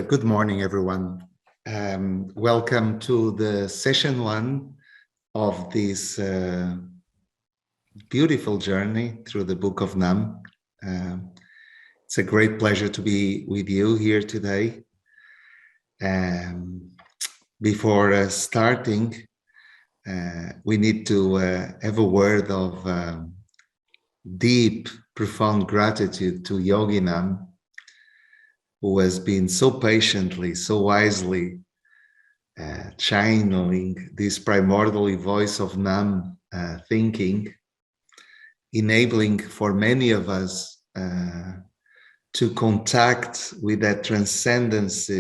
Good morning, everyone. Welcome to the session 1 of this beautiful journey through the Book of Nâm. It's a great pleasure to be with you here today. Before starting, we need to have a word of deep, profound gratitude to Yoginâm, who has been so patiently, so wisely channeling this primordial voice of Nâm thinking, enabling for many of us to contact with that transcendence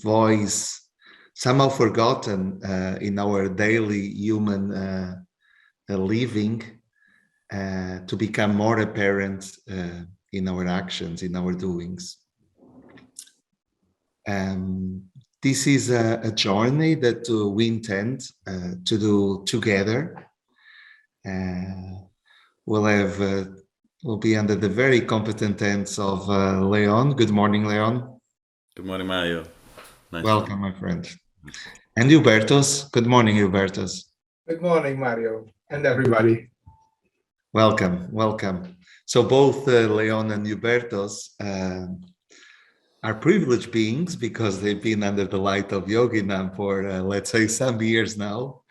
voice, somehow forgotten in our daily human living, to become more apparent in our actions, in our doings. This is a journey that we intend to do together. We'll be under the very competent hands of León. Good morning, León. Good morning, Mario. Nice. Welcome, my friend. And Hubertus. Good morning, Hubertus. Good morning, Mario, and everybody. Welcome, welcome. So both León and Hubertus are privileged beings because they've been under the light of Yoginâm for, let's say, some years now.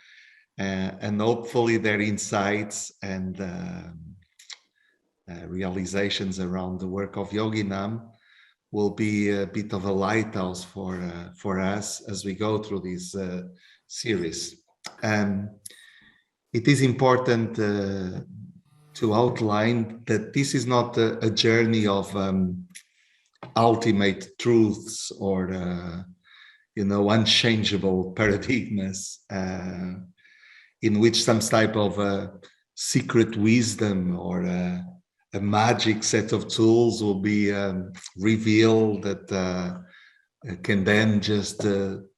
And hopefully their insights and realizations around the work of Yoginâm will be a bit of a lighthouse for us as we go through this series. It is important to outline that this is not a journey of ultimate truths or unchangeable paradigms in which some type of secret wisdom or a magic set of tools will be revealed that can then just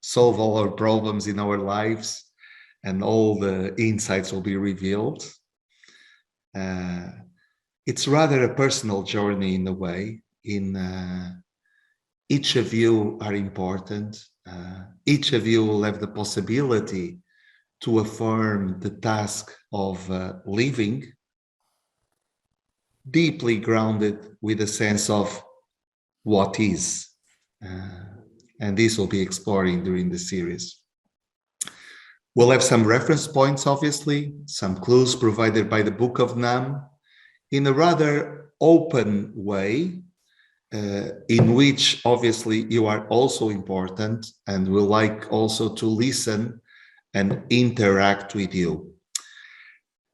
solve all our problems in our lives and all the insights will be revealed. It's rather a personal journey in a way. Each of you are important. Each of you will have the possibility to affirm the task of living deeply grounded with a sense of what is. And this will be exploring during the series. We'll have some reference points, obviously, some clues provided by the Book of Nâm in a rather open way, in which obviously you are also important and will like also to listen and interact with you.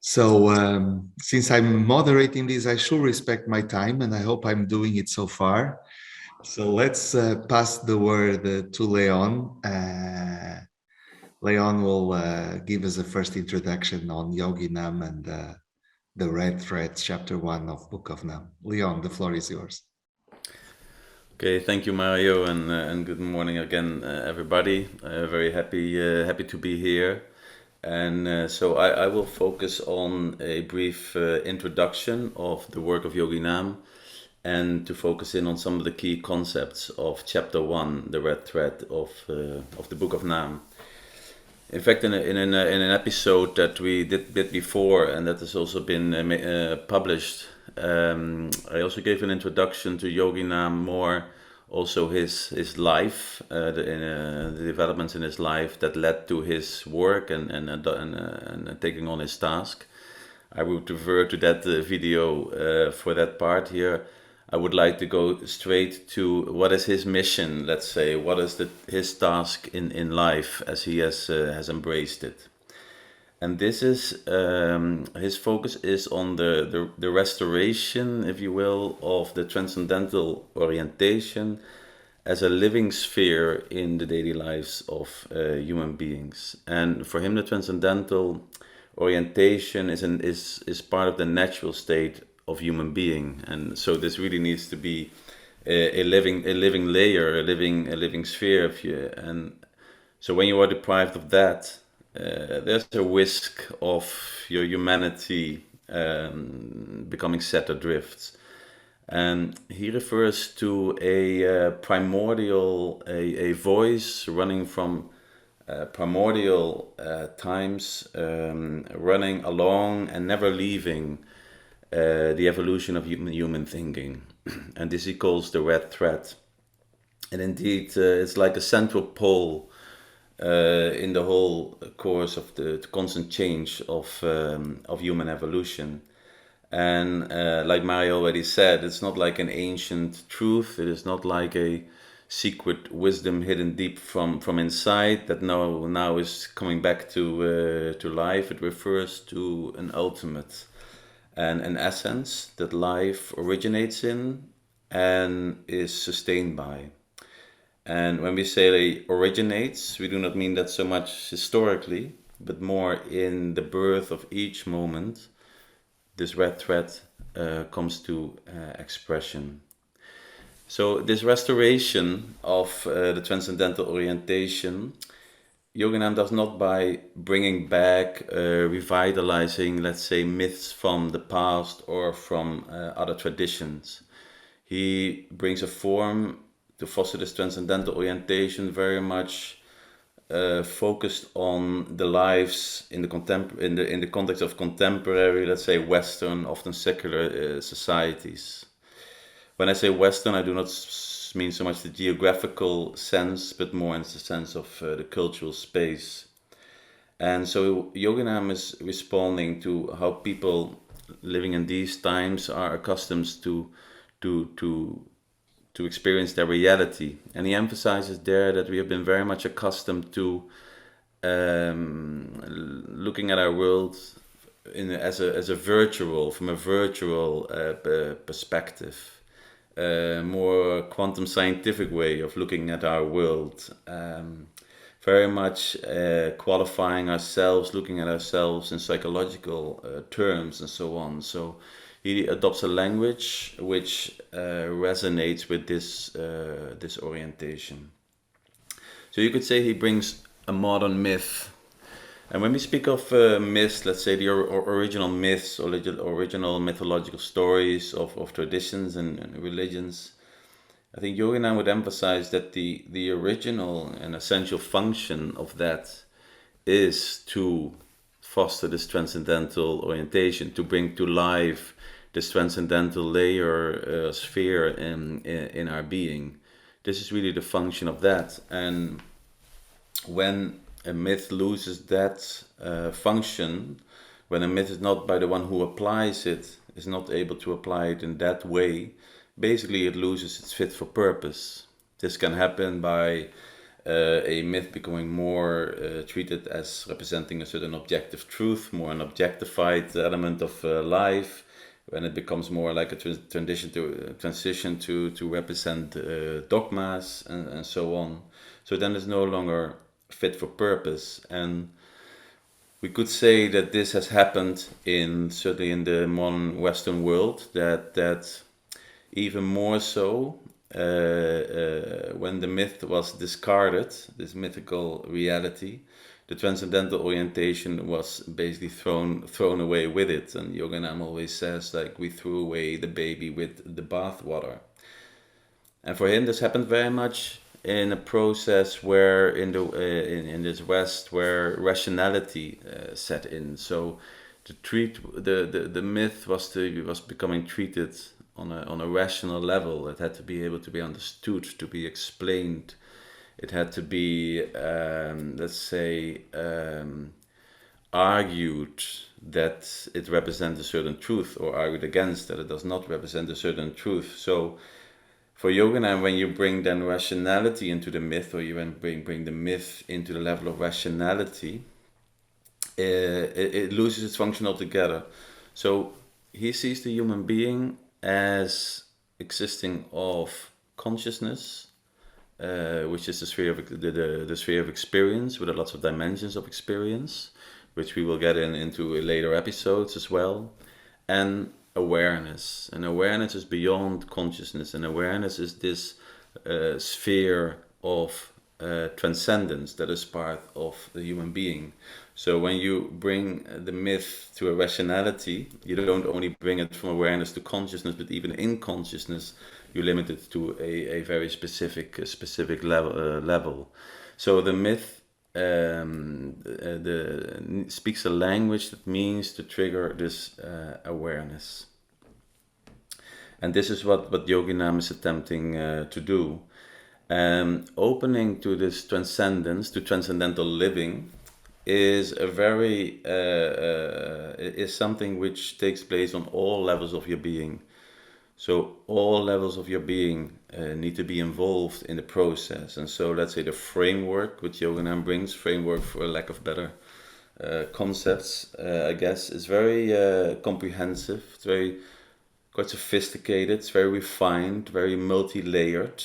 So since I'm moderating this, I should respect my time and I hope I'm doing it so far. So let's pass the word to León. León will give us a first introduction on Yoginâm and the Red Threads, chapter 1 of Book of Nâm. León, the floor is yours. Okay, thank you, Mario, and good morning again, everybody. Very happy to be here. And so I will focus on a brief introduction of the work of Yoginâm and to focus in on some of the key concepts of chapter 1, the red thread of the Book of Nâm. In fact, in an episode that we did before and that has also been published, I also gave an introduction to Yoginâm, more also his life, the developments in his life that led to his work and taking on his task. I would refer to that video for that part here. I would like to go straight to what is his mission, let's say, what is his task in life as he has embraced it. And this is his focus is on the restoration, if you will, of the transcendental orientation as a living sphere in the daily lives of human beings. And for him, the transcendental orientation is part of the natural state of human being, and so this really needs to be a living layer, a living sphere. And so when you are deprived of that, there's a risk of your humanity becoming set adrift. And he refers to a primordial, a voice running from primordial times, running along and never leaving the evolution of human thinking. And this he calls the red thread. And indeed, it's like a central pole in the whole course of the constant change of human evolution. And like Mario already said, it's not like an ancient truth. It is not like a secret wisdom hidden deep from inside that now is coming back to life. It refers to an ultimate and an essence that life originates in and is sustained by. And when we say originates, we do not mean that so much historically, but more in the birth of each moment. This red thread comes to expression. So this restoration of the transcendental orientation, Yoginâm does not by bringing back, revitalizing, let's say, myths from the past or from other traditions. He brings a form to foster this transcendental orientation very much focused on the lives in the context of contemporary, let's say, Western, often secular societies. When I say Western, I do not mean so much the geographical sense, but more in the sense of the cultural space. And so Yoginâm is responding to how people living in these times are accustomed to experience their reality. And he emphasizes there that we have been very much accustomed to looking at our world as a virtual, from a virtual perspective. More quantum scientific way of looking at our world, very much qualifying ourselves, looking at ourselves in psychological terms and so on. So he adopts a language which resonates with this orientation. So you could say he brings a modern myth. And when we speak of myths, let's say the original myths or original mythological stories of traditions and religions, I think Yoginâm would emphasize that the original and essential function of that is to foster this transcendental orientation, to bring to life this transcendental layer, sphere in our being. This is really the function of that. And when a myth loses that function, when a myth is not by the one who applies it, is not able to apply it in that way, basically it loses its fit for purpose. This can happen by a myth becoming more treated as representing a certain objective truth, more an objectified element of life, when it becomes more like a transition to represent dogmas and so on. So then it's no longer fit for purpose. And we could say that this has happened certainly in the modern Western world, that even more so when the myth was discarded, this mythical reality, the transcendental orientation was basically thrown away with it. And Yoginâm always says, like, we threw away the baby with the bathwater. And for him, this happened very much in a process where in this West where rationality set in. So the myth was becoming treated on a rational level. It had to be able to be understood, to be explained. It had to be let's say argued that it represents a certain truth, or argued against that it does not represent a certain truth. So for Yoginâm, when you bring then rationality into the myth, or you bring the myth into the level of rationality, it loses its function altogether. So he sees the human being as existing of consciousness, which is the sphere of the sphere of experience, with lots of dimensions of experience, which we will get into later episodes as well, and awareness. And awareness is beyond consciousness, and awareness is this sphere of transcendence that is part of the human being. So when you bring the myth to a rationality, you don't only bring it from awareness to consciousness, but even in consciousness, you limit it to a very specific level. So the myth speaks a language that means to trigger this awareness. And this is what Yoginâm is attempting to do. Opening to this transcendence, to transcendental living, is a very is something which takes place on all levels of your being. So all levels of your being need to be involved in the process. And so let's say the framework which Yoginâm brings, framework for lack of better concepts, I guess, is very comprehensive. It's very quite sophisticated. It's very refined, very multi-layered,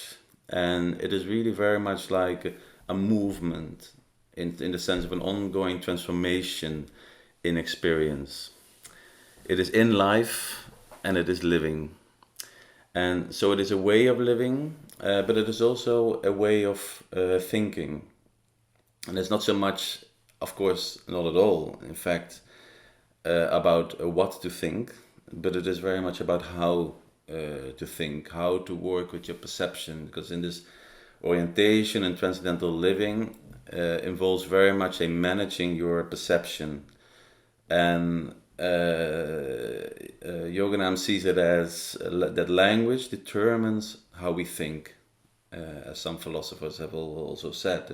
and it is really very much like a movement in the sense of an ongoing transformation in experience. It is in life and it is living. And so it is a way of living, but it is also a way of thinking. And it's not so much, of course, not at all, in fact, about what to think, but it is very much about how to think, how to work with your perception, because in this orientation and transcendental living involves very much a managing your perception. And Yoginâm sees it as that language determines how we think, as some philosophers have also said,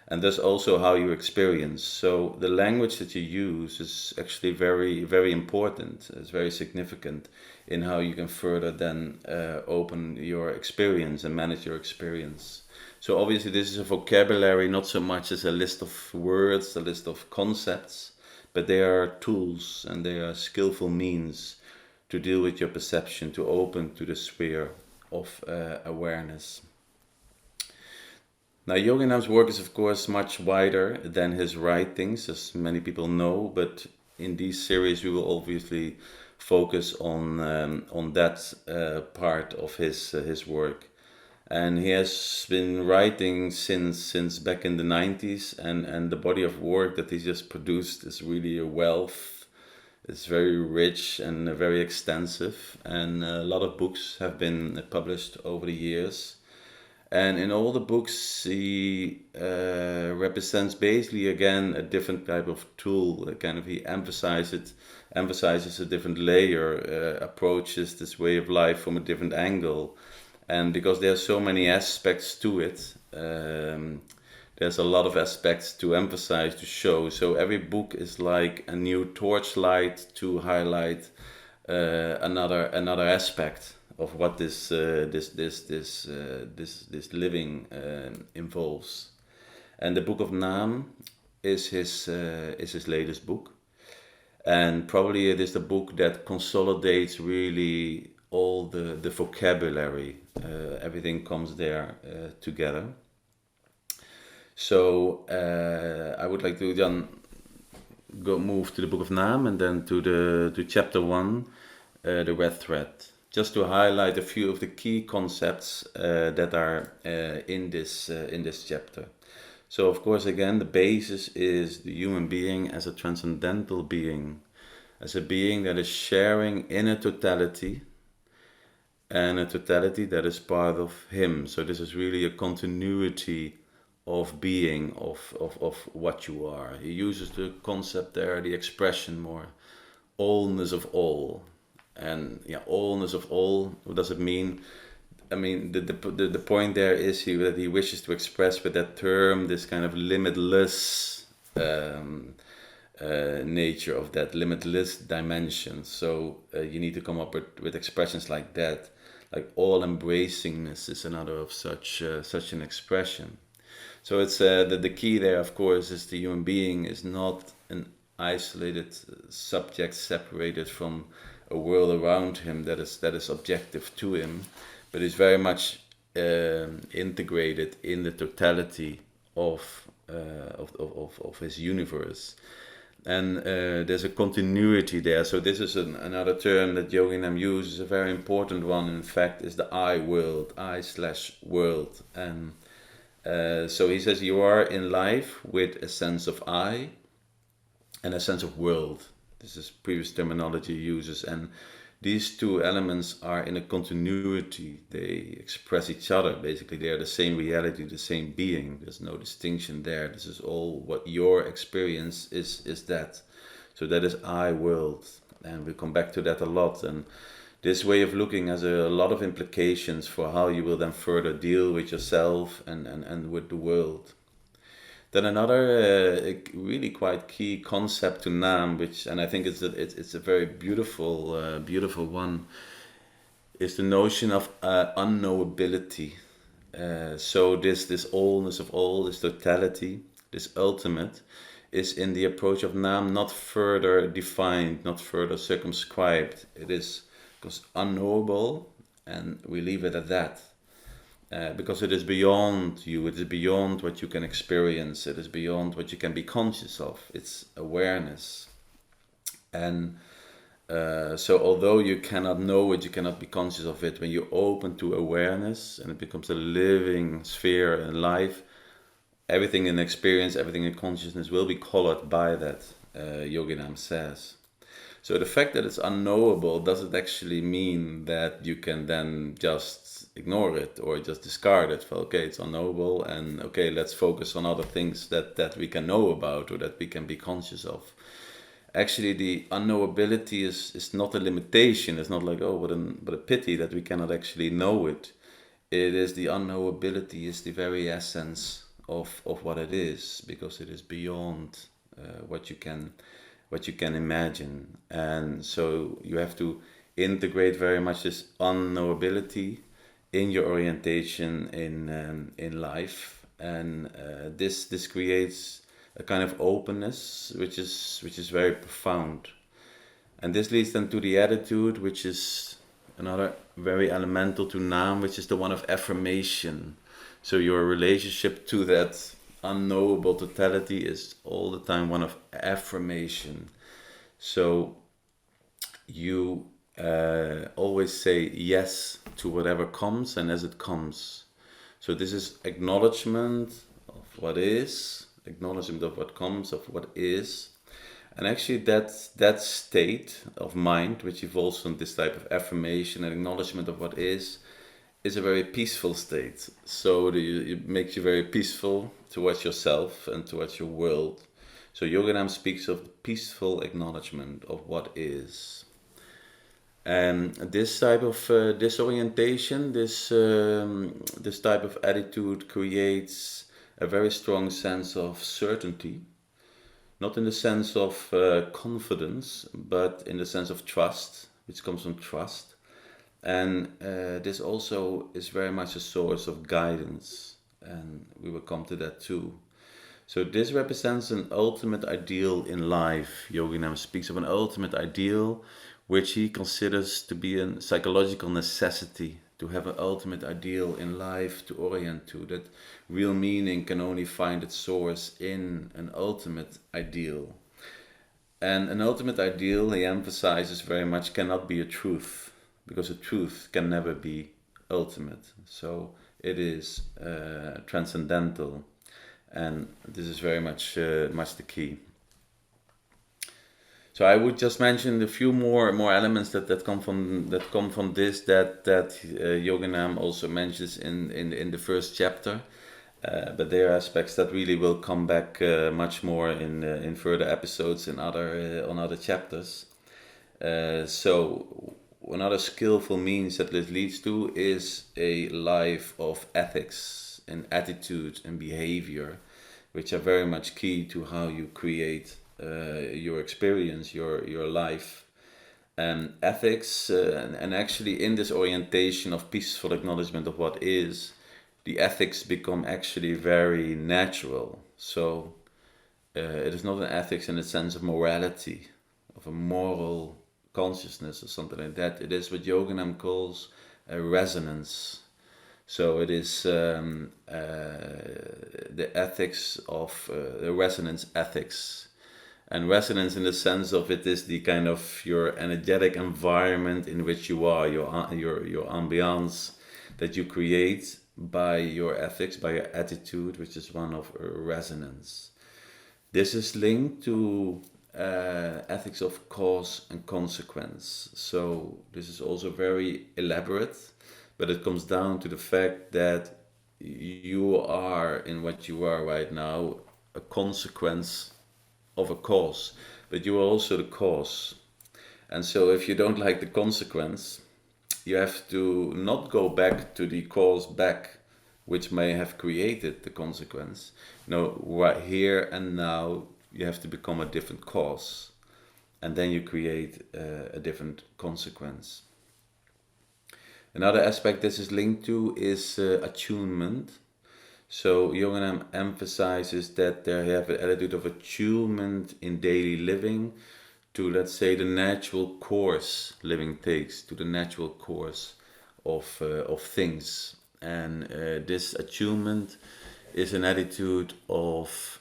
and thus also how you experience. So the language that you use is actually very, very important. It's very significant in how you can further then open your experience and manage your experience. So obviously this is a vocabulary, not so much as a list of words, a list of concepts, but they are tools and they are skillful means to deal with your perception, to open to the sphere of awareness. Now, Yoginâm's work is of course much wider than his writings, as many people know, but in this series we will obviously focus on that part of his work. And he has been writing since back in the 90s, and the body of work that he just produced is really a wealth. It's very rich and very extensive, and a lot of books have been published over the years. And in all the books he represents basically again a different type of tool. Kind of he emphasizes a different layer, approaches this way of life from a different angle. And because there are so many aspects to it, there's a lot of aspects to emphasize, to show. So every book is like a new torchlight to highlight another aspect of what this living involves. And the Book of Nâm is his latest book, and probably it is the book that consolidates really all the vocabulary. Everything comes there together. So I would like to then move to the Book of Nâm and then to chapter 1, the red thread, just to highlight a few of the key concepts that are in this chapter. So of course, again, the basis is the human being as a transcendental being, as a being that is sharing in a totality, and a totality that is part of him. So this is really a continuity of being, of what you are. He uses the concept there, the expression more, allness of all. And yeah, allness of all, what does it mean? I mean, the point there is that he wishes to express with that term this kind of limitless nature of that, limitless dimension. So you need to come up with expressions like that. Like all embracingness is another of such an expression. So it's the key there, of course, is the human being is not an isolated subject separated from a world around him that is objective to him, but is very much integrated in the totality of his universe. And there's a continuity there. So this is another term that Yoginâm uses, a very important one, in fact, is the I world, I/world. And so he says you are in life with a sense of I and a sense of world. This is previous terminology he uses. And these two elements are in a continuity. They express each other. Basically, they are the same reality, the same being. There's no distinction there. This is all what your experience is that. So that is I world. And we come back to that a lot. And this way of looking has a lot of implications for how you will then further deal with yourself and with the world. Then another really quite key concept to Nam, and I think it's a very beautiful one, is the notion of unknowability. So this allness of all, this totality, this ultimate, is in the approach of Nam not further defined, not further circumscribed. It is because unknowable, and we leave it at that. Because it is beyond you, it is beyond what you can experience, it is beyond what you can be conscious of. It's awareness. And so although you cannot know it, you cannot be conscious of it, when you open to awareness and it becomes a living sphere in life, everything in experience, everything in consciousness will be colored by that, Yoginâm says. So the fact that it's unknowable doesn't actually mean that you can then just ignore it or just discard it. Well, okay, it's unknowable, and okay, let's focus on other things that we can know about or that we can be conscious of. Actually, the unknowability is not a limitation. It's not like, oh, what a pity that we cannot actually know it. It is the unknowability is the very essence of what it is, because it is beyond what you can imagine. And so you have to integrate very much this unknowability in your orientation in life, and this creates a kind of openness which is very profound. And this leads then to the attitude, which is another very elemental to Nam, which is the one of affirmation. So your relationship to that unknowable totality is all the time one of affirmation. So you always say yes to whatever comes and as it comes. So this is acknowledgement of what is, acknowledgement of what comes, of what is. And actually that state of mind, which evolves from this type of affirmation and acknowledgement of what is a very peaceful state. So it makes you very peaceful towards yourself and towards your world. So Yoginâm speaks of the peaceful acknowledgement of what is. And this type of disorientation, this type of attitude creates a very strong sense of certainty, not in the sense of confidence, but in the sense of trust, which comes from trust. And this also is very much a source of guidance, and we will come to that too. So this represents an ultimate ideal in life. Yoginâm speaks of an ultimate ideal, which he considers to be a psychological necessity, to have an ultimate ideal in life to orient to. That real meaning can only find its source in an ultimate ideal. And an ultimate ideal, he emphasizes very much, cannot be a truth, because a truth can never be ultimate. So it is transcendental, and this is very much the key. So I would just mention a few more elements that come from this that Yoginâm also mentions in the first chapter, but there are aspects that really will come back much more in further episodes on other chapters. So another skillful means that this leads to is a life of ethics and attitude and behavior, which are very much key to how you create your experience, your life. And ethics, and actually in this orientation of peaceful acknowledgement of what is, the ethics become actually very natural. So it is not an ethics in the sense of morality, of a moral consciousness or something like that. It is what Yoginâm calls a resonance. So it is the ethics of the resonance ethics. And resonance in the sense of it is the kind of your energetic environment in which you are, your ambiance that you create by your ethics, by your attitude, which is one of resonance. This is linked to ethics of cause and consequence. So this is also very elaborate, but it comes down to the fact that you are in what you are right now a consequence of a cause, but you are also the cause. And so if you don't like the consequence, you have to not go back to the cause back, which may have created the consequence. No, right here and now, you have to become a different cause, and then you create a different consequence. Another aspect this is linked to is attunement. So Yoginâm emphasizes that they have an attitude of attunement in daily living to, let's say, the natural course living takes, to the natural course of things. And this attunement is an attitude of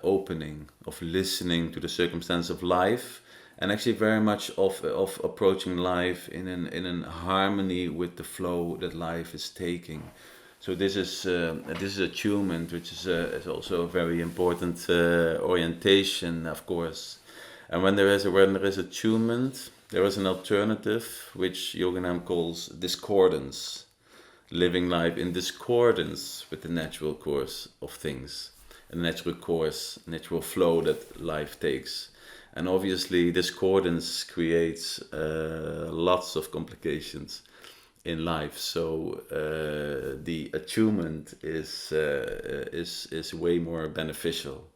opening, of listening to the circumstance of life, and actually very much of approaching life in an harmony with the flow that life is taking. So this is attunement, which is also a very important orientation, of course. And when there is attunement, there is an alternative, which Yoginâm calls discordance, living life in discordance with the natural course of things, a natural course, natural flow that life takes. And obviously, discordance creates lots of complications in life. So the attunement is way more beneficial.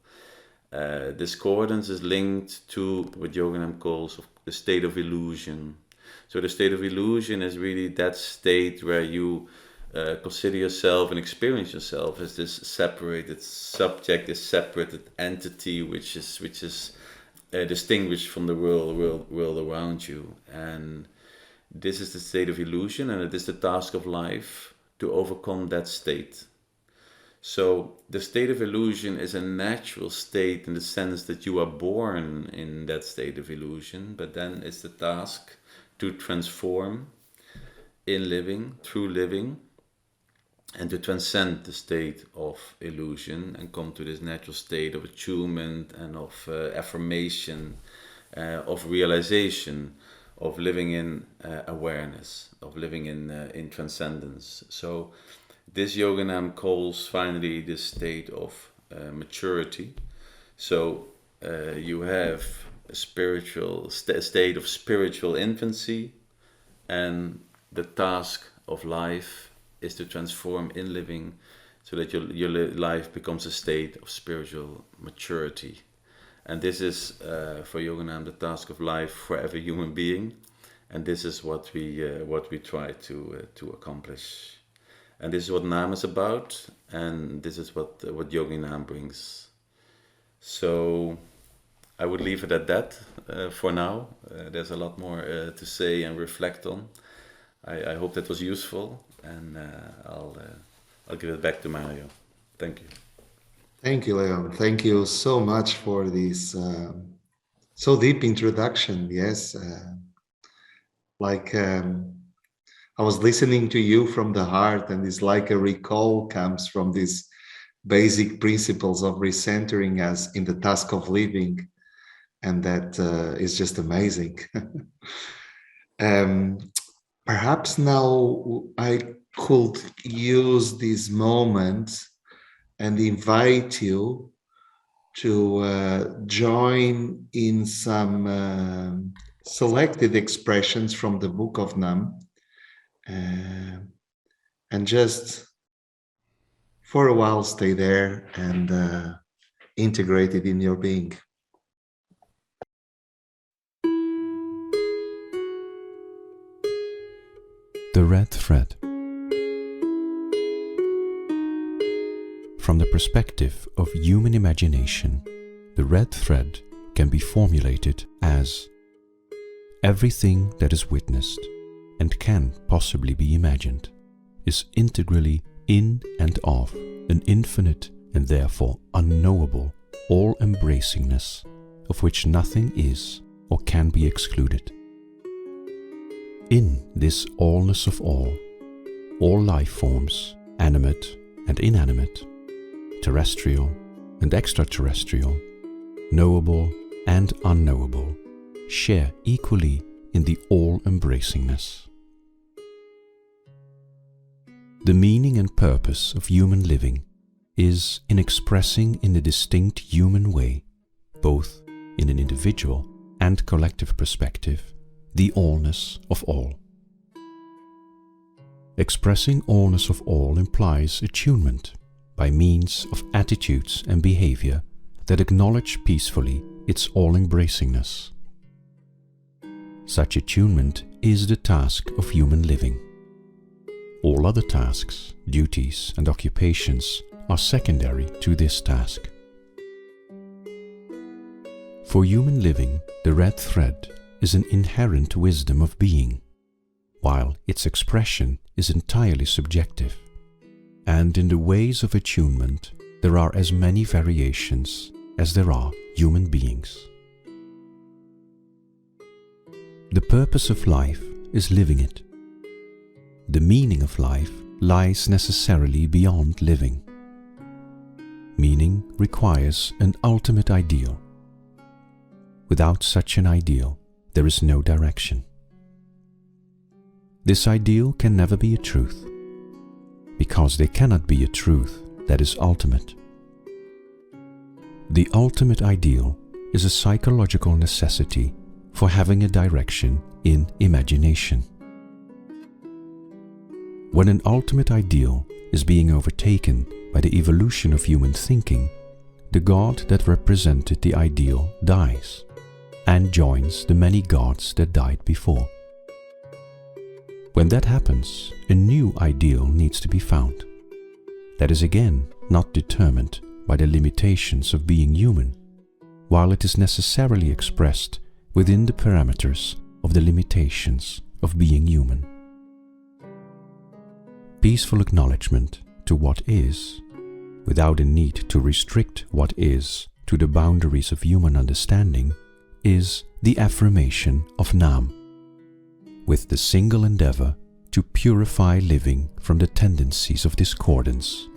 Discordance is linked to what Yoginâm calls the state of illusion. So the state of illusion is really that state where you consider yourself and experience yourself as this separated subject, this separated entity, which is distinguished from the world around you. And this is the state of illusion, and it is the task of life to overcome that state. So the state of illusion is a natural state in the sense that you are born in that state of illusion, but then it's the task to transform in living, through living, and to transcend the state of illusion and come to this natural state of attunement and of affirmation, of realization, of living in awareness, of living in transcendence. So this Yoginâm calls finally this state of maturity. So you have a spiritual state of spiritual infancy, and the task of life is to transform in living so that your life becomes a state of spiritual maturity. And this is for Yoginâm the task of life for every human being, and this is what we try to accomplish. And this is what Nam is about, and this is what Yoginâm brings. So I would leave it at that for now. There's a lot more to say and reflect on. I hope that was useful, and I'll give it back to Mário. Thank you. Thank you, León. Thank you so much for this so deep introduction. Yes, I was listening to you from the heart, and it's like a recall comes from these basic principles of recentering us in the task of living, and that is just amazing. Perhaps now I could use this moment and invite you to join in some selected expressions from the Book of Nâm, and just for a while stay there and integrate it in your being. The Red Thread. From the perspective of human imagination, the red thread can be formulated as everything that is witnessed and can possibly be imagined is integrally in and of an infinite and therefore unknowable all-embracingness of which nothing is or can be excluded. In this allness of all life forms, animate and inanimate, terrestrial and extraterrestrial, knowable and unknowable, share equally in the all-embracingness. The meaning and purpose of human living is in expressing in a distinct human way, both in an individual and collective perspective, the allness of all. Expressing allness of all implies attunement by means of attitudes and behavior that acknowledge peacefully its all-embracingness. Such attunement is the task of human living. All other tasks, duties, and occupations are secondary to this task. For human living, the red thread is an inherent wisdom of being, while its expression is entirely subjective. And in the ways of attunement, there are as many variations as there are human beings. The purpose of life is living it. The meaning of life lies necessarily beyond living. Meaning requires an ultimate ideal. Without such an ideal, there is no direction. This ideal can never be a truth, because there cannot be a truth that is ultimate. The ultimate ideal is a psychological necessity for having a direction in imagination. When an ultimate ideal is being overtaken by the evolution of human thinking, the God that represented the ideal dies and joins the many gods that died before. When that happens, a new ideal needs to be found. That is again not determined by the limitations of being human, while it is necessarily expressed within the parameters of the limitations of being human. Peaceful acknowledgement to what is, without a need to restrict what is to the boundaries of human understanding, is the affirmation of Nam, with the single endeavor to purify living from the tendencies of discordance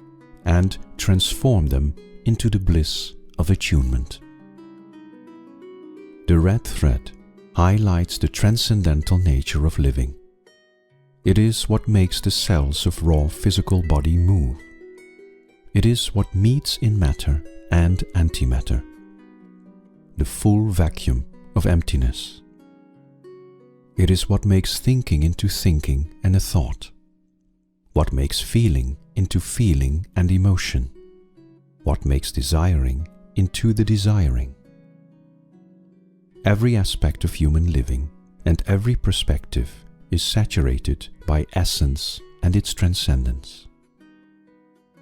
and transform them into the bliss of attunement. The red thread highlights the transcendental nature of living. It is what makes the cells of raw physical body move. It is what meets in matter and antimatter, the full vacuum of emptiness. It is what makes thinking into thinking and a thought, what makes feeling into feeling and emotion, what makes desiring into the desiring. Every aspect of human living and every perspective is saturated by essence and its transcendence.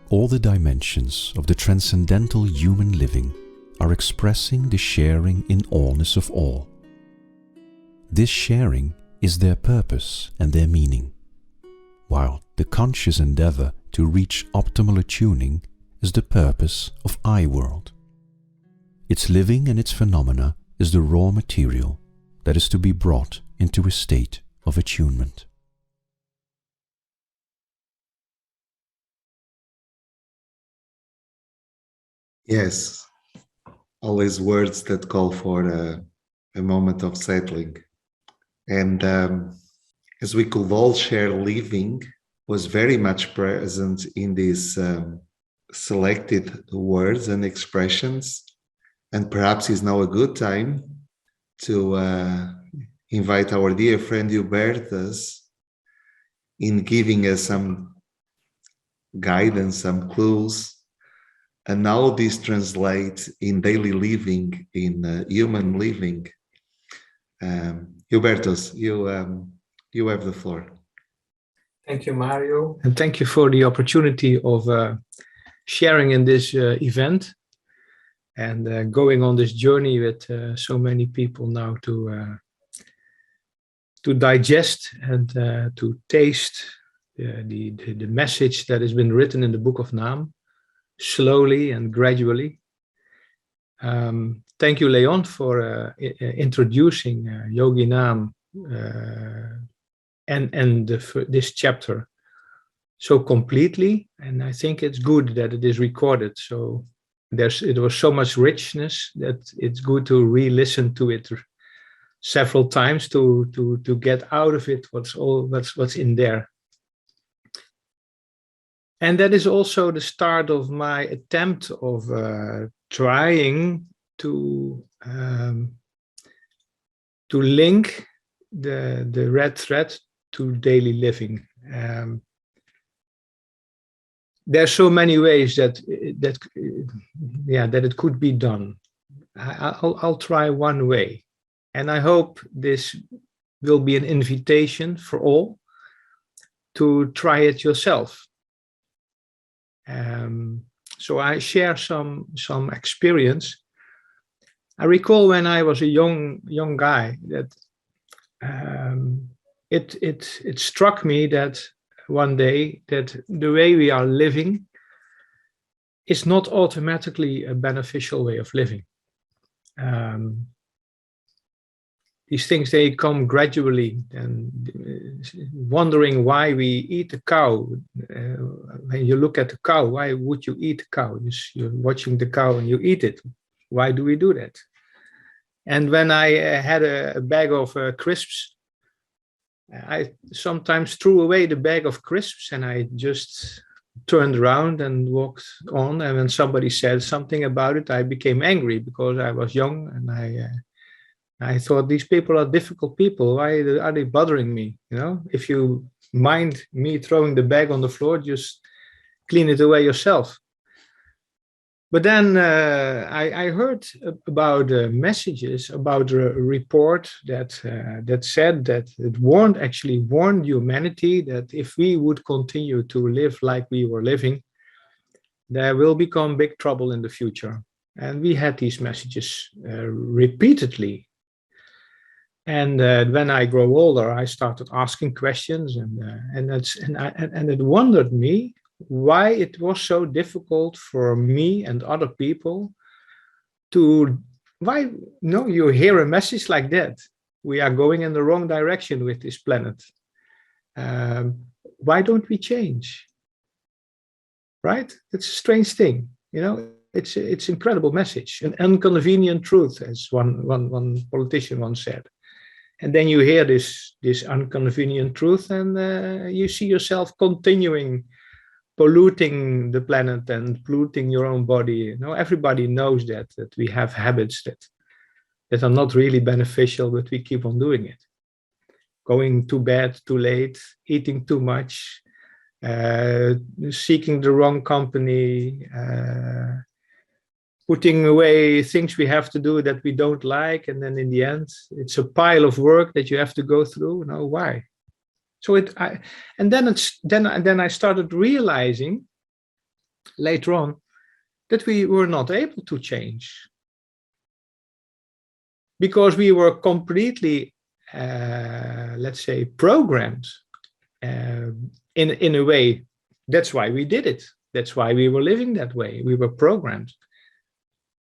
All the dimensions of the transcendental human living are expressing the sharing in allness of all. This sharing is their purpose and their meaning, while the conscious endeavor to reach optimal attuning is the purpose of I-World. Its living and its phenomena is the raw material that is to be brought into a state of attunement. Yes, all these words that call for a moment of settling. And as we could all share, living was very much present in these selected words and expressions. And perhaps is now a good time to invite our dear friend Hubertus in giving us some guidance, some clues, and how this translates in daily living, in human living. Hubertus, you have the floor. Thank you, Mario, and thank you for the opportunity of sharing in this event. and going on this journey with so many people now to digest and to taste the message that has been written in the Book of Nâm, slowly and gradually. Thank you, León, for introducing Yoginâm and this chapter so completely. And I think it's good that it is recorded. So it was so much richness that it's good to re-listen to it several times to get out of it what's in there. And that is also the start of my attempt of trying to link the red thread to daily living. There's so many ways that it could be done. I'll try one way, and I hope this will be an invitation for all to try it yourself. So I share some experience. I recall when I was a young guy that it struck me that one day that the way we are living is not automatically a beneficial way of living. These things, they come gradually, and wondering why we eat a cow. When you look at the cow, why would you eat a cow? You're watching the cow and you eat it. Why do we do that? And when I had a bag of crisps, I sometimes threw away the bag of crisps and I just turned around and walked on. And when somebody said something about it, I became angry because I was young and I thought, these people are difficult people. Why are they bothering me? You know, if you mind me throwing the bag on the floor, just clean it away yourself. But then I heard about messages, about a report that said that it warned humanity that if we would continue to live like we were living, there will become big trouble in the future. And we had these messages repeatedly. And when I grow older, I started asking questions, and it wondered me why it was so difficult for me and other people to, you hear a message like that. We are going in the wrong direction with this planet. Why don't we change? Right? It's a strange thing. You know, it's incredible message, an inconvenient truth, as one politician once said. And then you hear this inconvenient truth, and you see yourself continuing polluting the planet and polluting your own body. You know, everybody knows that we have habits that are not really beneficial, but we keep on doing it. Going to bed too late, eating too much, seeking the wrong company, putting away things we have to do that we don't like, and then in the end, it's a pile of work that you have to go through. No, why? So then I started realizing later on that we were not able to change because we were completely, let's say, programmed in a way. That's why we did it. That's why we were living that way. We were programmed.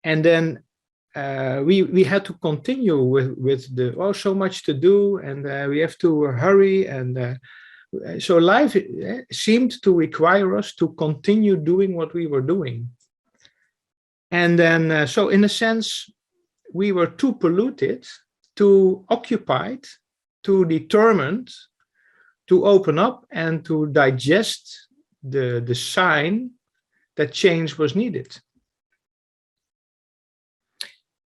And then we had to continue with the so much to do, and we have to hurry, and so life seemed to require us to continue doing what we were doing. And then so in a sense we were too polluted, too occupied, too determined to open up and to digest the sign that change was needed.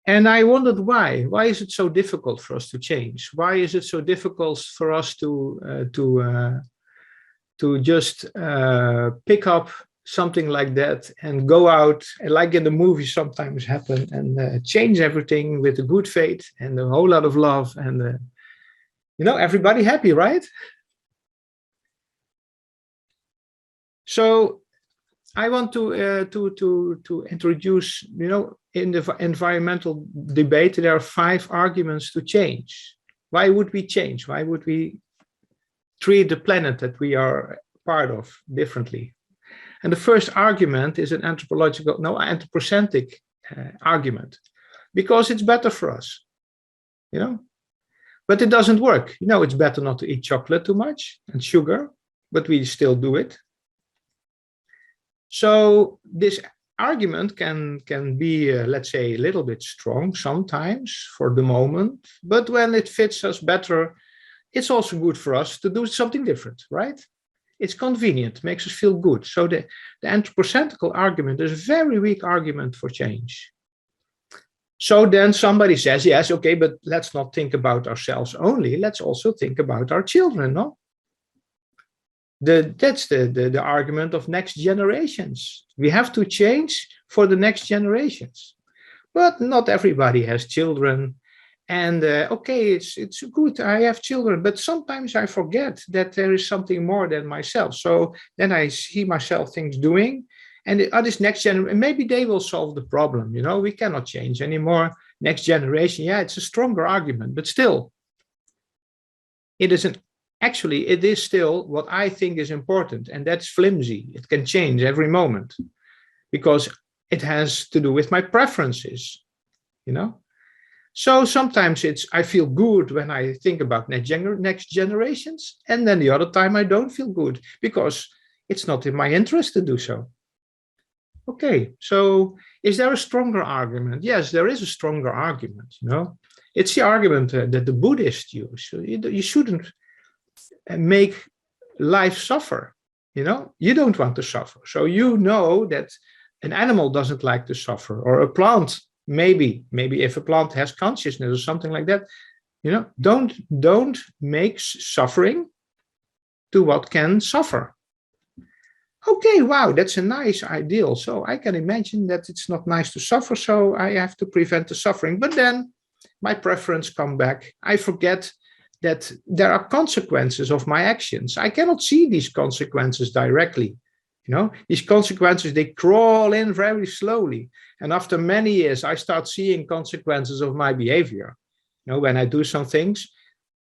And I wondered why. Why is it so difficult for us to change? Why is it so difficult for us to just pick up something like that and go out, and like in the movies sometimes happen, and change everything with a good faith and a whole lot of love, and everybody happy, right? So I want to introduce, in the environmental debate, there are 5 arguments to change. Why would we change? Why would we treat the planet that we are part of differently? And the first argument is an anthropocentric argument, because it's better for us, you know. But it doesn't work. You know, it's better not to eat chocolate too much and sugar, but we still do it. So this argument can be, let's say, a little bit strong sometimes for the moment, but when it fits us better, it's also good for us to do something different, right? It's convenient, makes us feel good. So the anthropocentric argument is a very weak argument for change. So then somebody says, yes, okay, but let's not think about ourselves only. Let's also think about our children, no? That's the argument of next generations. We have to change for the next generations. But not everybody has children. And okay, it's good, I have children, but sometimes I forget that there is something more than myself. So then I see myself things doing, and this next generation, maybe they will solve the problem. You know, we cannot change anymore. Next generation, yeah, it's a stronger argument, but still, it isn't. Actually, it is still what I think is important, and that's flimsy. It can change every moment because it has to do with my preferences, you know. So sometimes I feel good when I think about next generations, and then the other time I don't feel good because it's not in my interest to do so. Okay, so is there a stronger argument? Yes, there is a stronger argument, you know. It's the argument that the Buddhists use. You shouldn't make life suffer, you know. You don't want to suffer. So you know that an animal doesn't like to suffer, or a plant. Maybe if a plant has consciousness or something like that, you know, don't make suffering to what can suffer. Okay, wow, that's a nice ideal. So I can imagine that it's not nice to suffer, so I have to prevent the suffering. But then my preference come back. I forget that there are consequences of my actions. I cannot see these consequences directly. You know, these consequences, they crawl in very slowly. And after many years, I start seeing consequences of my behavior. You know, when I do some things,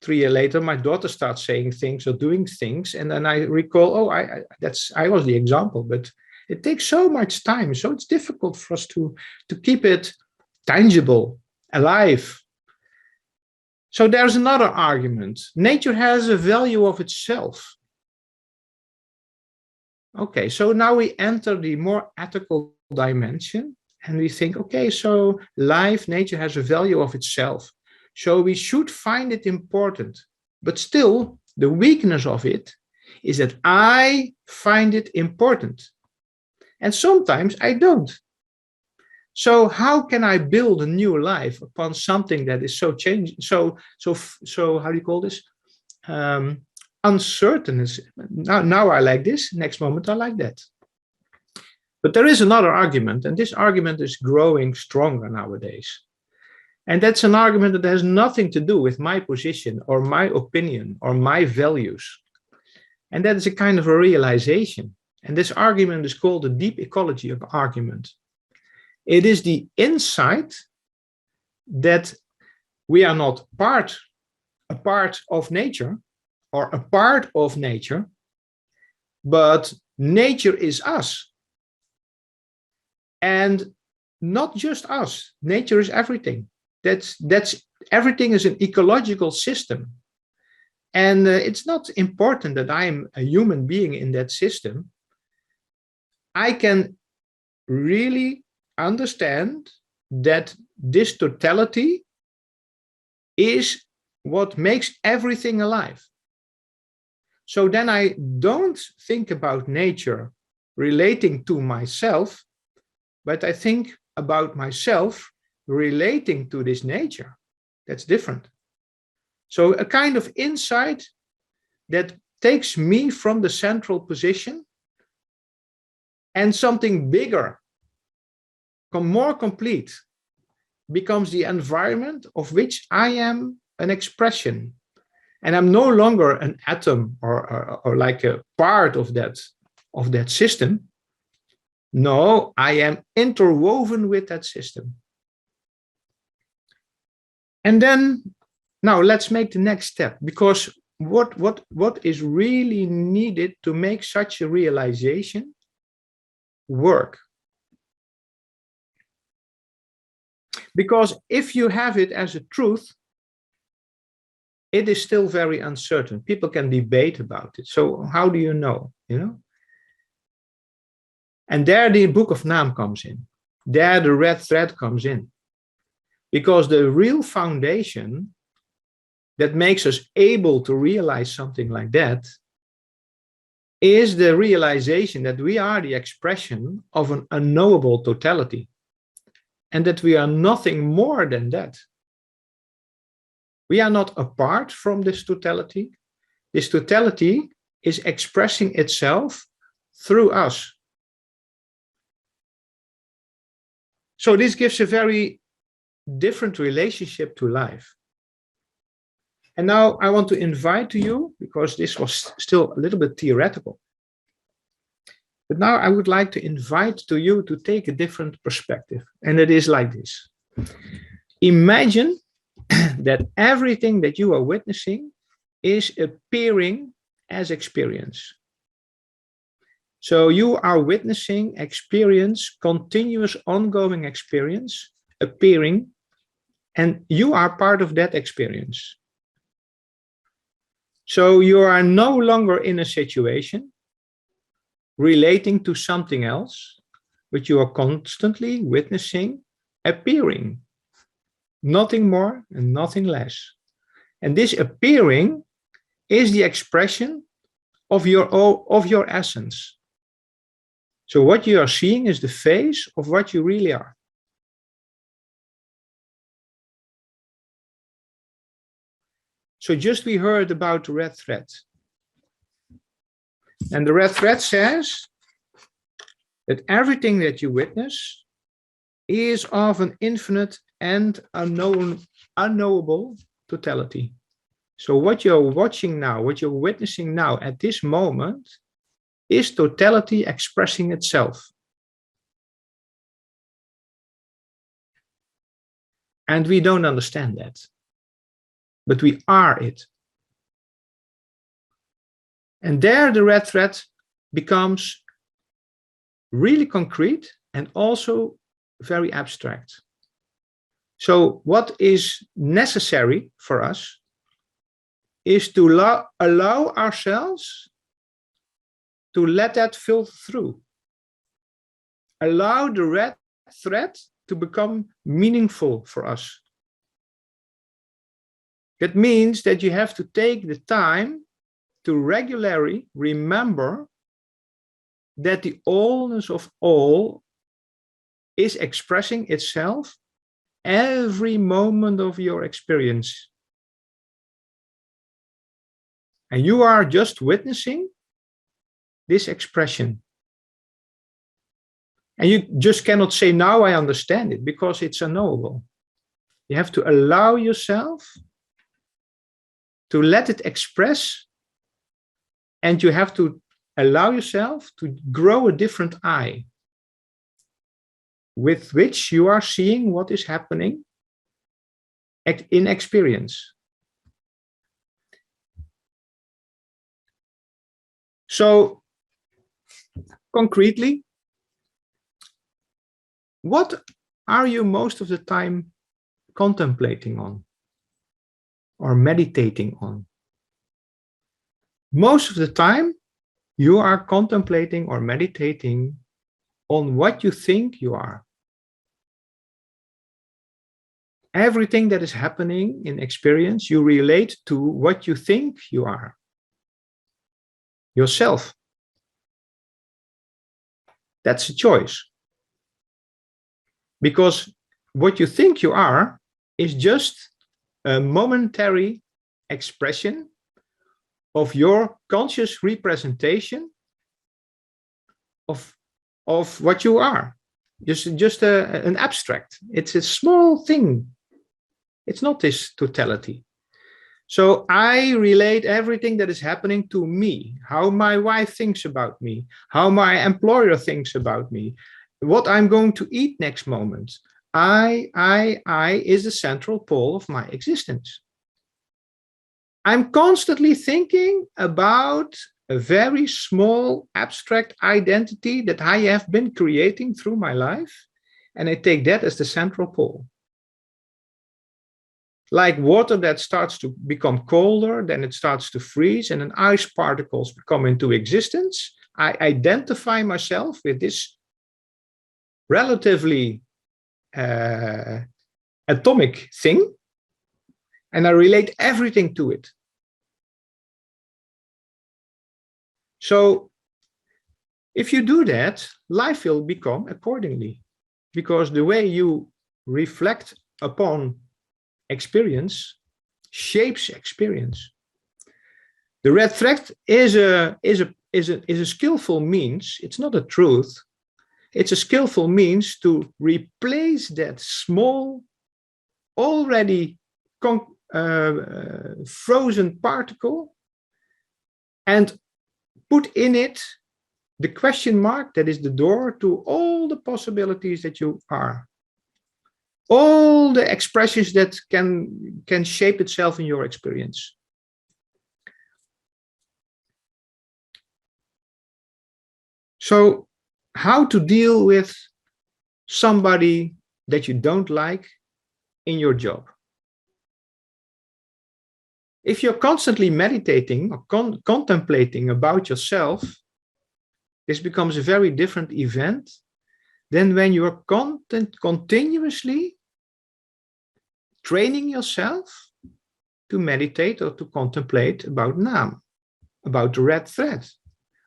3 years later, my daughter starts saying things or doing things. And then I recall, oh, I was the example, but it takes so much time. So it's difficult for us to keep it tangible, alive. So there's another argument. Nature has a value of itself. Okay, so now we enter the more ethical dimension, and we think, okay, so life, nature has a value of itself. So we should find it important. But still, the weakness of it is that I find it important. And sometimes I don't. So how can I build a new life upon something that is so changing, so how do you call this? Uncertain. Now I like this, next moment I like that. But there is another argument, and this argument is growing stronger nowadays. And that's an argument that has nothing to do with my position or my opinion or my values. And that is a kind of a realization. And this argument is called the deep ecology of argument. It is the insight that we are not a part of nature, or a part of nature, but nature is us. And not just us, nature is everything. That's everything is an ecological system. And it's not important that I am a human being in that system. I can really understand that this totality is what makes everything alive. So then I don't think about nature relating to myself, but I think about myself relating to this nature. That's different. So a kind of insight that takes me from the central position and something bigger, more complete, becomes the environment of which I am an expression. And I'm no longer an atom or like a part of that system. No, I am interwoven with that system. And then, now let's make the next step, because what is really needed to make such a realization work? Because if you have it as a truth, it is still very uncertain. People can debate about it. So how do you know? You know? And there the Book of Nâm comes in. There the red thread comes in. Because the real foundation that makes us able to realize something like that is the realization that we are the expression of an unknowable totality, and that we are nothing more than that. We are not apart from this totality. This totality is expressing itself through us. So this gives a very different relationship to life. And now I want to invite to you, because this was still a little bit theoretical, but now I would like to invite to you to take a different perspective. And it is like this. Imagine that everything that you are witnessing is appearing as experience. So you are witnessing experience, continuous ongoing experience appearing, and you are part of that experience. So you are no longer in a situation relating to something else, but you are constantly witnessing appearing, nothing more and nothing less. And this appearing is the expression of your essence. So what you are seeing is the face of what you really are. So just we heard about the red thread. And the red thread says that everything that you witness is of an infinite and unknowable totality. So what you're watching now, what you're witnessing now at this moment is totality expressing itself. And we don't understand that. But we are it. And there the red thread becomes really concrete and also very abstract. So what is necessary for us is to allow ourselves to let that filter through. Allow the red thread to become meaningful for us. That means that you have to take the time to regularly remember that the allness of all is expressing itself every moment of your experience. And you are just witnessing this expression. And you just cannot say, now I understand it, because it's unknowable. You have to allow yourself to let it express, and you have to allow yourself to grow a different eye with which you are seeing what is happening in experience. So, concretely, what are you most of the time contemplating on or meditating on? Most of the time, you are contemplating or meditating on what you think you are. Everything that is happening in experience, you relate to what you think you are. Yourself. That's a choice. Because what you think you are is just a momentary expression of your conscious representation of what you are. Just an abstract. It's a small thing. It's not this totality. So I relate everything that is happening to me, how my wife thinks about me, how my employer thinks about me, what I'm going to eat next moment. I is the central pole of my existence. I'm constantly thinking about a very small abstract identity that I have been creating through my life, and I take that as the central pole. Like water that starts to become colder, then it starts to freeze, and then ice particles come into existence. I identify myself with this relatively atomic thing, and I relate everything to it. So if you do that, life will become accordingly, because the way you reflect upon experience shapes experience. The red thread is a skillful means. It's not a truth. It's a skillful means to replace that small, already frozen particle and put in it the question mark that is the door to all the possibilities that you are. All the expressions that can shape itself in your experience. So, how to deal with somebody that you don't like in your job? If you're constantly meditating or contemplating about yourself, this becomes a very different event than when you're continuously training yourself to meditate or to contemplate about Nam, about the red thread,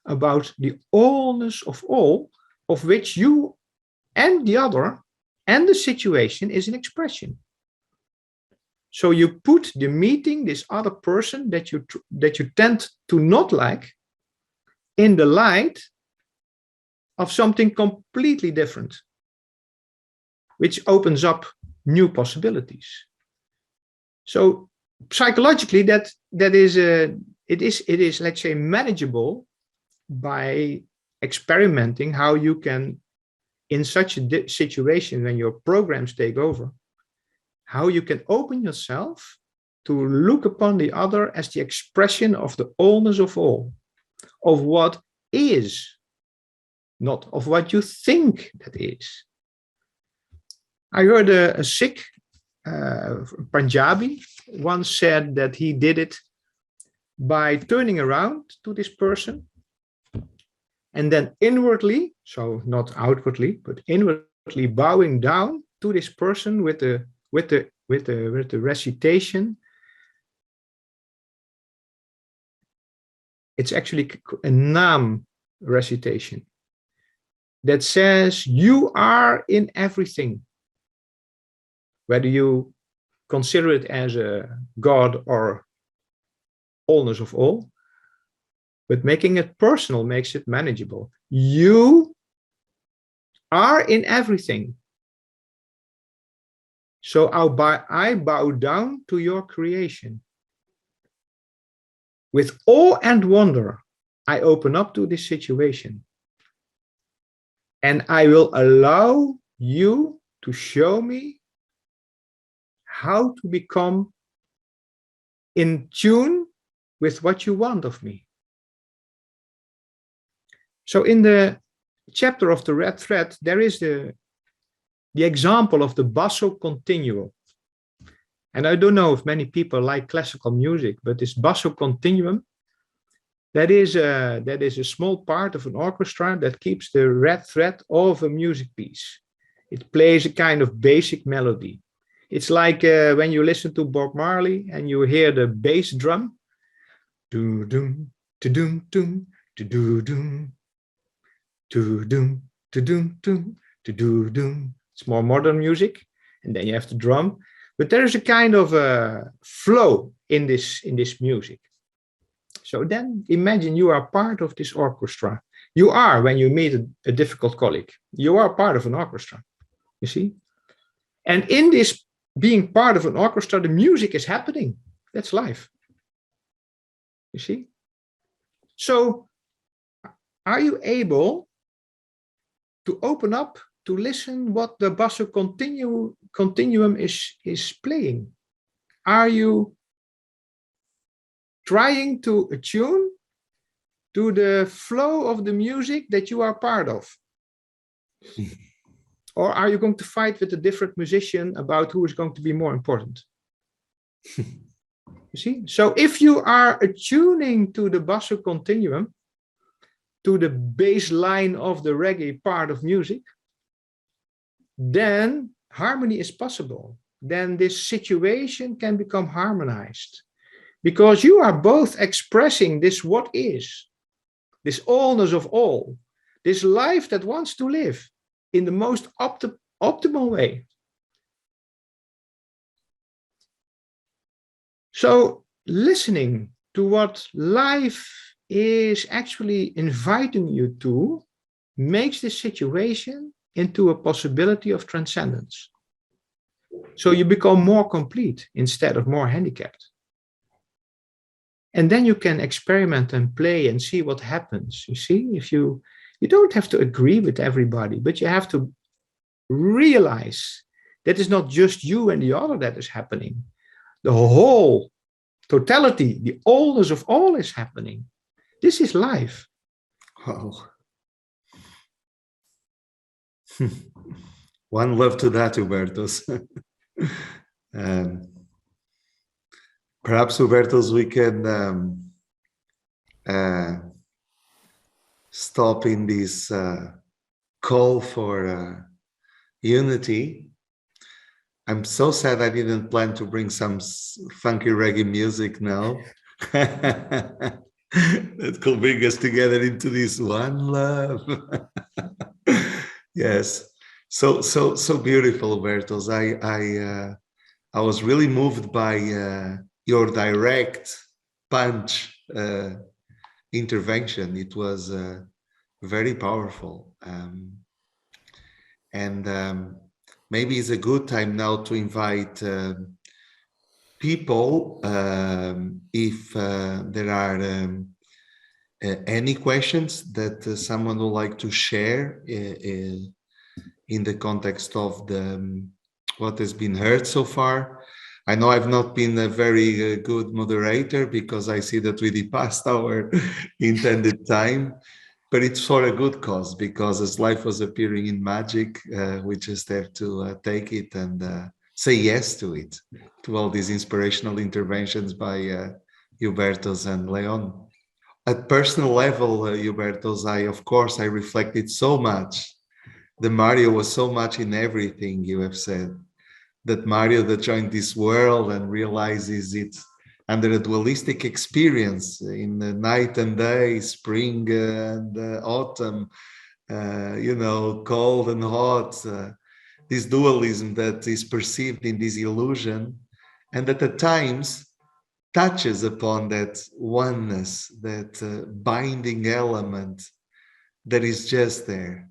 about the allness of all, of which you and the other and the situation is an expression. So you put the meeting, this other person that you tend to not like, in the light of something completely different, which opens up new possibilities. So psychologically, it is, let's say, manageable by experimenting how you can, in such a situation when your programs take over, how you can open yourself to look upon the other as the expression of the allness of all, of what is, not of what you think that is. I heard a Sikh, Punjabi, once said that he did it by turning around to this person and then inwardly, so not outwardly, but inwardly bowing down to this person with the recitation. It's actually a Nam recitation that says, you are in everything. Whether you consider it as a God or allness of all, but making it personal makes it manageable. You are in everything. So I bow down to your creation. With awe and wonder, I open up to this situation. And I will allow you to show me how to become in tune with what you want of me. So in the chapter of the red thread, there is the example of the basso continuo. And I don't know if many people like classical music, but this basso continuum, that is a small part of an orchestra that keeps the red thread of a music piece. It plays a kind of basic melody. It's like when you listen to Bob Marley and you hear the bass drum. Do-dum, do-dum, dum, do-dum, do-dum, do-dum, dum, do-dum. It's more modern music. And then you have the drum. But there is a kind of a flow in this music. So then imagine you are part of this orchestra. You are, when you meet a difficult colleague, you are part of an orchestra, you see? And in this being part of an orchestra, the music is happening. That's life, you see? So are you able to open up to listen what the basso continuum is playing. Are you trying to attune to the flow of the music that you are part of? Or are you going to fight with a different musician about who is going to be more important? You see? So if you are attuning to the basso continuum, to the bass line of the reggae part of music, then harmony is possible. Then this situation can become harmonized. Because you are both expressing this what is, this allness of all, this life that wants to live in the most optimal way. So listening to what life is actually inviting you to makes this situation into a possibility of transcendence. So you become more complete instead of more handicapped. And then you can experiment and play and see what happens. You see, if you don't have to agree with everybody, but you have to realize that it's not just you and the other that is happening. The whole totality, the allness of all is happening. This is life. Wow. One love to that, Hubertus. Perhaps, Hubertus, we can stop in this call for unity. I'm so sad I didn't plan to bring some funky reggae music now. That could bring us together into this one love. Yes, so beautiful, Hubertus. I was really moved by your direct punch intervention. It was very powerful, and maybe it's a good time now to invite people, if there are any questions that someone would like to share in the context of what has been heard so far. I know I've not been a very good moderator because I see that we passed our intended time, but it's for a good cause, because as life was appearing in magic, we just have to take it and say yes to it, to all these inspirational interventions by Hubertus and León. At personal level, Hubertus, I reflected so much. The Mário was so much in everything you have said. That Mário that joined this world and realizes it under a dualistic experience in the night and day, spring and autumn, cold and hot, this dualism that is perceived in this illusion, and that at times touches upon that oneness, that binding element that is just there,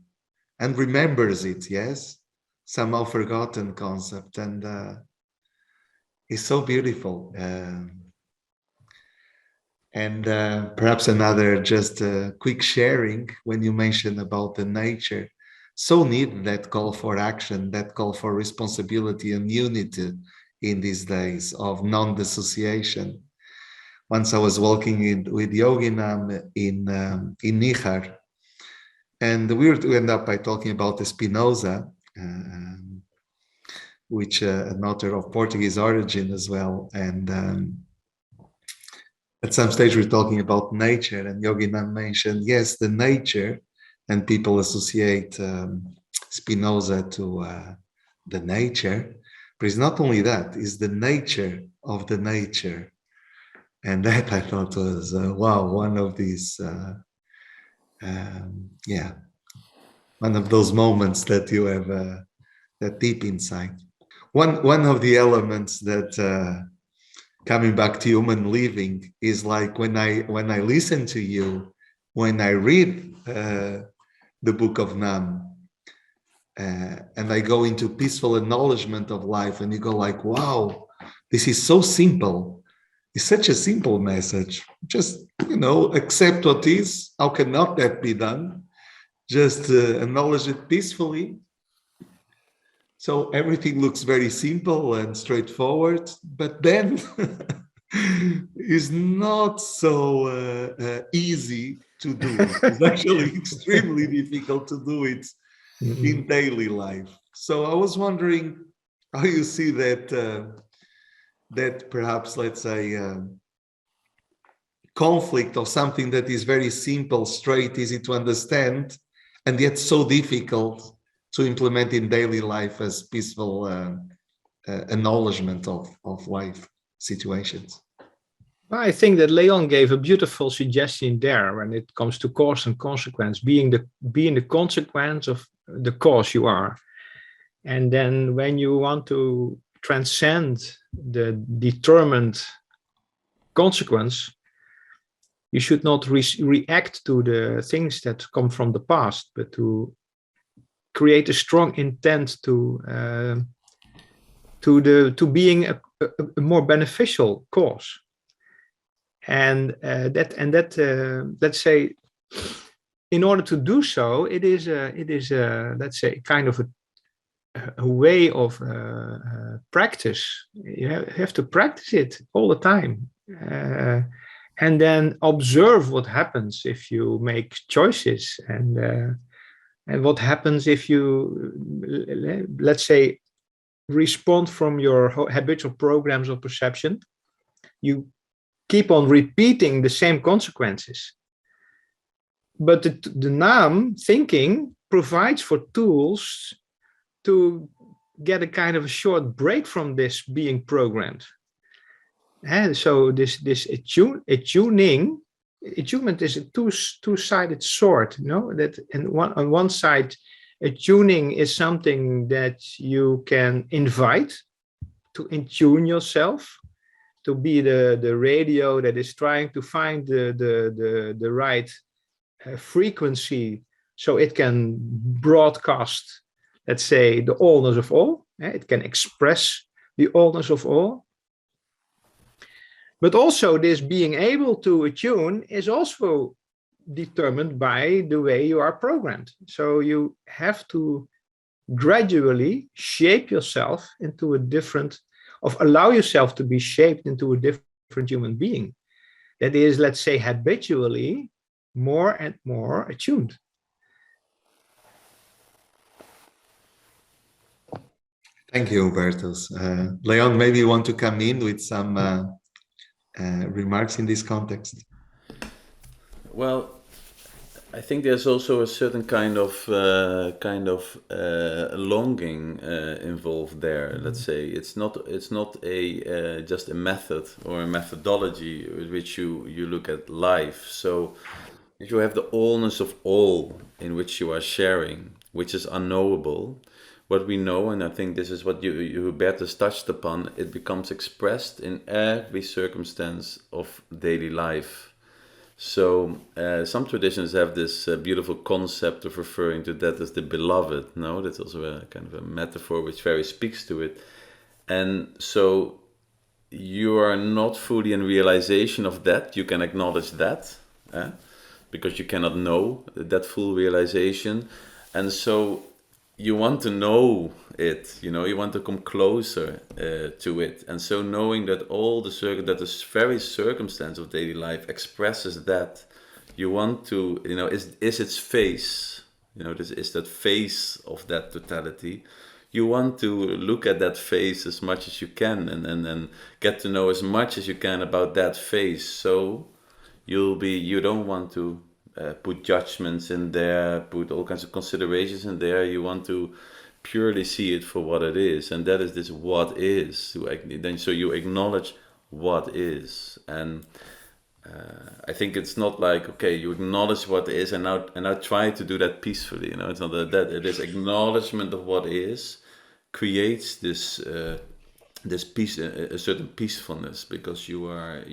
and remembers it, yes? Somehow forgotten concept, and it's so beautiful. And perhaps another just quick sharing when you mentioned about the nature. So needed that call for action, that call for responsibility and unity in these days of non-dissociation. Once I was walking with Yoginâm in Níjar, and we end up by talking about Spinoza, which an author of Portuguese origin as well. And at some stage we're talking about nature, and Yoginâm mentioned, yes, the nature, and people associate Spinoza to the nature, but it's not only that, it's the nature of the nature. And that I thought was, wow, one of these, one of those moments that you have that deep insight. One of the elements that coming back to human living is like when I listen to you, when I read the Book of Nâm, and I go into peaceful acknowledgement of life, and you go like, wow, this is so simple. It's such a simple message. Just, accept what is. How cannot that be done? Just acknowledge it peacefully, So everything looks very simple and straightforward, but then is not so easy to do. It's actually extremely difficult to do it in daily life. So I was wondering how you see that that perhaps, let's say, conflict of something that is very simple, straight, easy to understand, and yet so difficult to implement in daily life as peaceful acknowledgement of life situations. I think that Leon gave a beautiful suggestion there when it comes to cause and consequence, being the consequence of the cause you are. And then when you want to transcend the determined consequence, you should not react to the things that come from the past, but to create a strong intent to being a more beneficial cause. And let's say, in order to do so, it is let's say kind of a way of practice. You have to practice it all the time, and then observe what happens if you make choices, and what happens if you, let's say, respond from your habitual programs of perception. You keep on repeating the same consequences. But the Nam thinking provides for tools to get a kind of a short break from this being programmed. And so this attunement is a two-sided sword, that on one side, attuning is something that you can invite to attune yourself, to be the radio that is trying to find the right frequency, so it can broadcast, let's say, the allness of all. It can express the allness of all. But also this being able to attune is also determined by the way you are programmed. So you have to gradually shape yourself into allow yourself to be shaped into a different human being that is, let's say, habitually more and more attuned. Thank you, Hubertus. Leon, maybe you want to come in with some remarks in this context? Well, I think there's also a certain kind of longing involved there. Let's say it's not a just a method or a methodology with which you look at life. So if you have the allness of all in which you are sharing, which is unknowable, what we know, and I think this is what Hubertus touched upon, it becomes expressed in every circumstance of daily life. So some traditions have this beautiful concept of referring to that as the beloved. No, that's also a kind of a metaphor which very speaks to it. And so you are not fully in realization of that. You can acknowledge that, because you cannot know that full realization. And so you want to know it, you want to come closer to it. And so knowing that that this very circumstance of daily life expresses that, you want to, is its face, this is that face of that totality. You want to look at that face as much as you can and get to know as much as you can about that face. So you don't want to put judgments in there, put all kinds of considerations in there. You want to purely see it for what it is, and that is this what is. So you acknowledge what is, and I think it's not like, okay, you acknowledge what is, and now try to do that peacefully. It's not that. It is acknowledgement of what is creates this peace, a certain peacefulness, because you are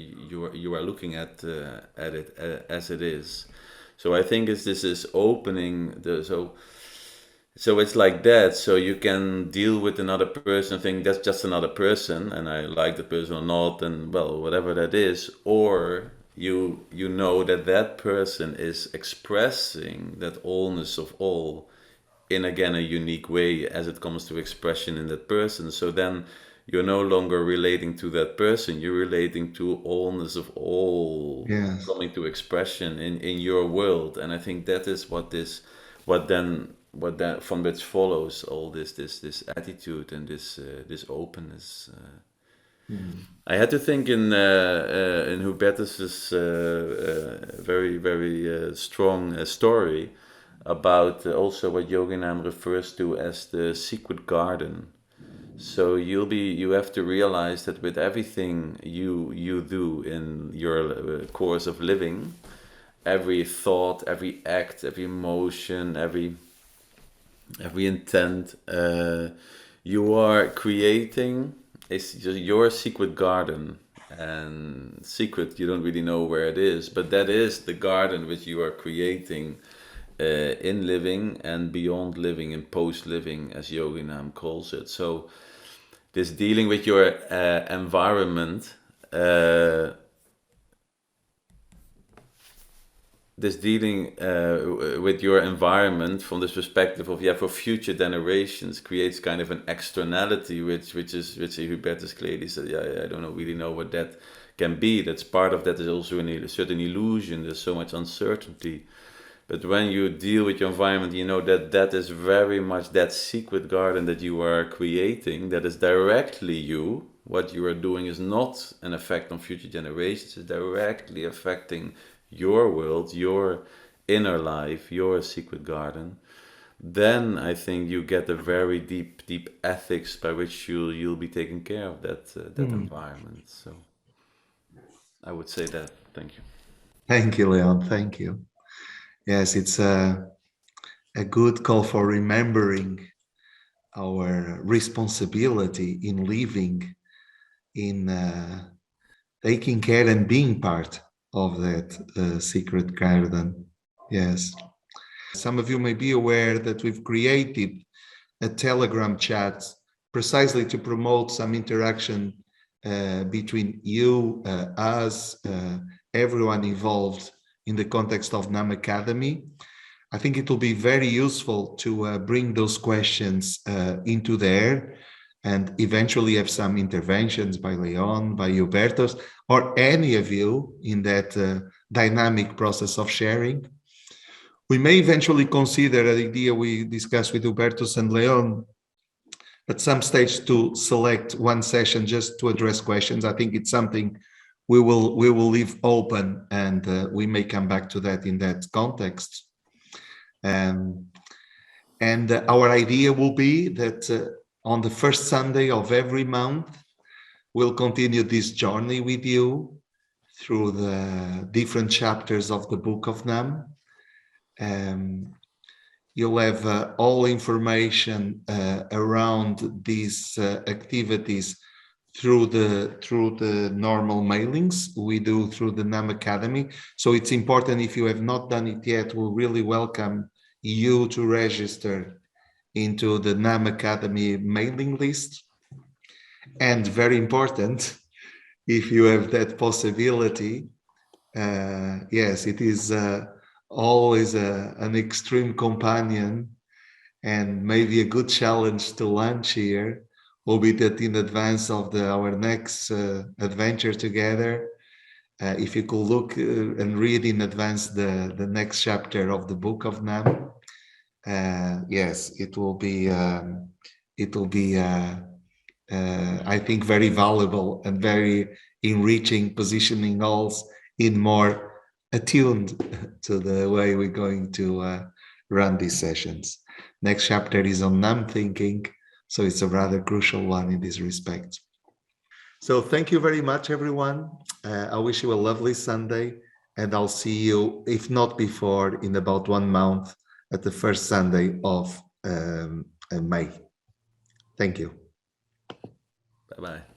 looking at it as it is. So I think this is opening so it's like that. So you can deal with another person, think that's just another person, and I like the person or not, and well, whatever that is, or you know that person is expressing that allness of all in again a unique way as it comes to expression in that person. So then you're no longer relating to that person, you're relating to allness of all Yes. coming to expression in your world. And I think that is what that from which follows all this attitude and this openness. I had to think in Hubertus's very very strong story about also what Yoginâm refers to as the secret garden. So you have to realize that with everything you do in your course of living, every thought, every act, every emotion, every intent, you are creating your secret garden. And secret, you don't really know where it is, but that is the garden which you are creating in living and beyond living and post living, as Yoginâm calls it. So this dealing with your environment, with your environment from this perspective of for future generations creates kind of an externality, which Hubertus clearly said, I don't really know what that can be. That's part of that is also a certain illusion. There's so much uncertainty. But when you deal with your environment, you know that is very much that secret garden that you are creating, that is directly you. What you are doing is not an effect on future generations, it's directly affecting your world, your inner life, your secret garden. Then I think you get a very deep ethics by which you'll be taking care of that environment. So I would say that. Thank you. Thank you, Leon. Thank you. Yes, it's a good call for remembering our responsibility in living, in taking care and being part of that secret garden. Yes. Some of you may be aware that we've created a Telegram chat precisely to promote some interaction between you, us, everyone involved in the context of Nâm Academy. I think it will be very useful to bring those questions into there and eventually have some interventions by Leon, by Hubertus, or any of you in that dynamic process of sharing. We may eventually consider an idea we discussed with Hubertus and Leon at some stage to select one session just to address questions. I think it's something we will leave open, and we may come back to that in that context. And our idea will be that on the first Sunday of every month, we'll continue this journey with you through the different chapters of the Book of Nâm. You'll have all information around these activities through the normal mailings we do through the Nâm Academy. So it's important, if you have not done it yet, we'll really welcome you to register into the Nâm Academy mailing list. And very important, if you have that possibility, yes, it is always an extreme companion and maybe a good challenge to launch here will be that in advance of our next adventure together, if you could look and read in advance the next chapter of the Book of Nâm, yes, it will be I think very valuable and very enriching, positioning us in more attuned to the way we're going to run these sessions. Next chapter is on Nâm thinking, so it's a rather crucial one in this respect. So thank you very much, everyone. I wish you a lovely Sunday, and I'll see you, if not before, in about 1 month at the first Sunday of May. Thank you. Bye-bye.